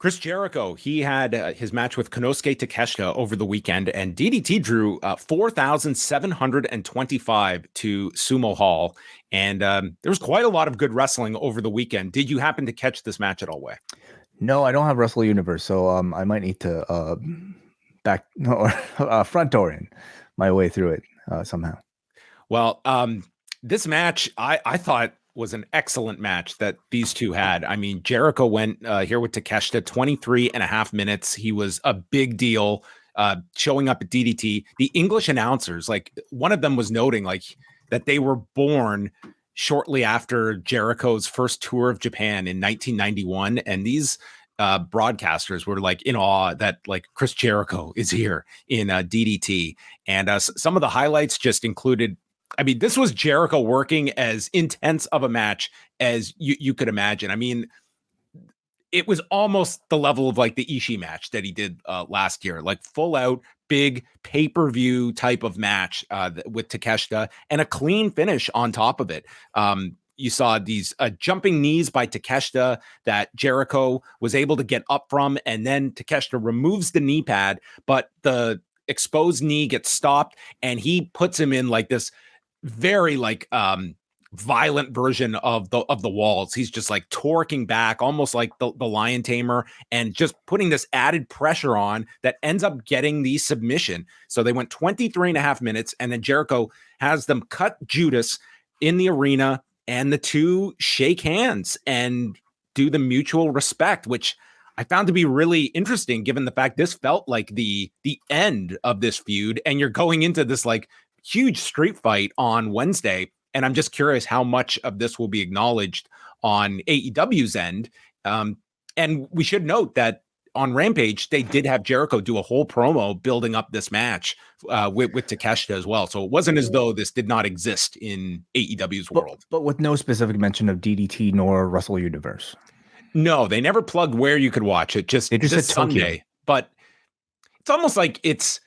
Chris Jericho, he had his match with Konosuke Takeshita over the weekend, and DDT drew 4,725 to Sumo Hall. And there was quite a lot of good wrestling over the weekend. Did you happen to catch this match at all, Way? No, I don't have Wrestle Universe, so I might need to front door in my way through it somehow. Well, this match, I thought was an excellent match that these two had. I mean, Jericho went here with Takeshita 23 and a half minutes. He was a big deal showing up at DDT. The English announcers, like one of them was noting like that they were born shortly after Jericho's first tour of Japan in 1991. And these broadcasters were like in awe that like Chris Jericho is here in DDT. And some of the highlights just included, I mean, this was Jericho working as intense of a match as you could imagine. I mean, it was almost the level of like the Ishii match that he did last year, like full out big pay-per-view type of match with Takeshita and a clean finish on top of it. You saw these jumping knees by Takeshita that Jericho was able to get up from, and then Takeshita removes the knee pad, but the exposed knee gets stopped, and he puts him in like this very like violent version of the walls. He's just like torquing back, almost like the lion tamer, and just putting this added pressure on that ends up getting the submission. So they went 23 and a half minutes, and then Jericho has them cut Judas in the arena, and the two shake hands and do the mutual respect, which I found to be really interesting given the fact this felt like the end of this feud, and you're going into this like huge street fight on Wednesday. And I'm just curious how much of this will be acknowledged on AEW's end. And we should note that on Rampage, they did have Jericho do a whole promo building up this match with Takeshita as well. So it wasn't as though this did not exist in AEW's world. But with no specific mention of DDT nor Wrestle Universe. No, they never plugged where you could watch it. Just this Sunday. But it's almost like it's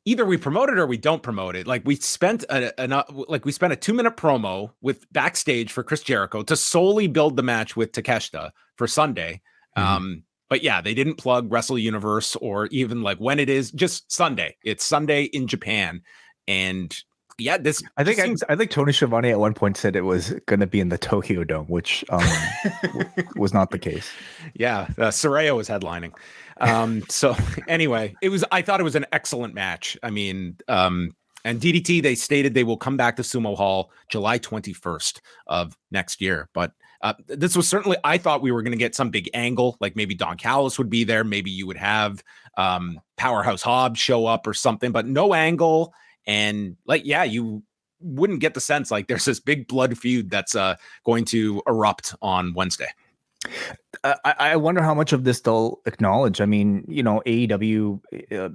either we promote it or we don't promote it. Like we spent a 2-minute promo with backstage for Chris Jericho to solely build the match with Takeshita for Sunday. But yeah, they didn't plug Wrestle Universe or even like when it is, just Sunday. It's Sunday in Japan. And yeah, this I think Tony Schiavone at one point said it was going to be in the Tokyo Dome, which was not the case. Yeah, Soraya was headlining. So anyway, I thought it was an excellent match. I mean, and DDT, they stated they will come back to Sumo Hall July 21st of next year. But this was certainly, I thought we were going to get some big angle, like maybe Don Callis would be there. Maybe you would have Powerhouse Hobbs show up or something, but no angle. And like, yeah, you wouldn't get the sense like there's this big blood feud that's going to erupt on Wednesday. I wonder how much of this they'll acknowledge. I mean, you know, AEW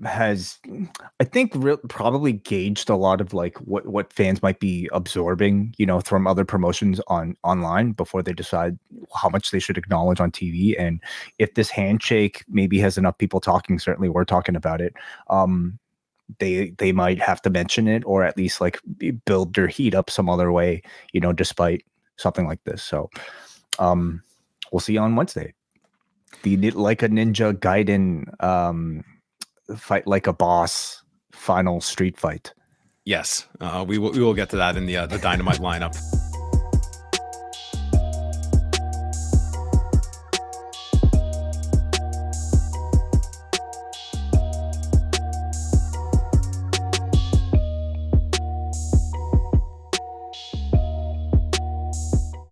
has, I think, probably gauged a lot of like what fans might be absorbing, you know, from other promotions online before they decide how much they should acknowledge on TV. And if this handshake maybe has enough people talking, certainly we're talking about it. They might have to mention it, or at least like build their heat up some other way, you know, despite something like this. So we'll see you on Wednesday. The like a ninja Gaiden fight like a boss final street fight. Yes, we will get to that in the Dynamite lineup.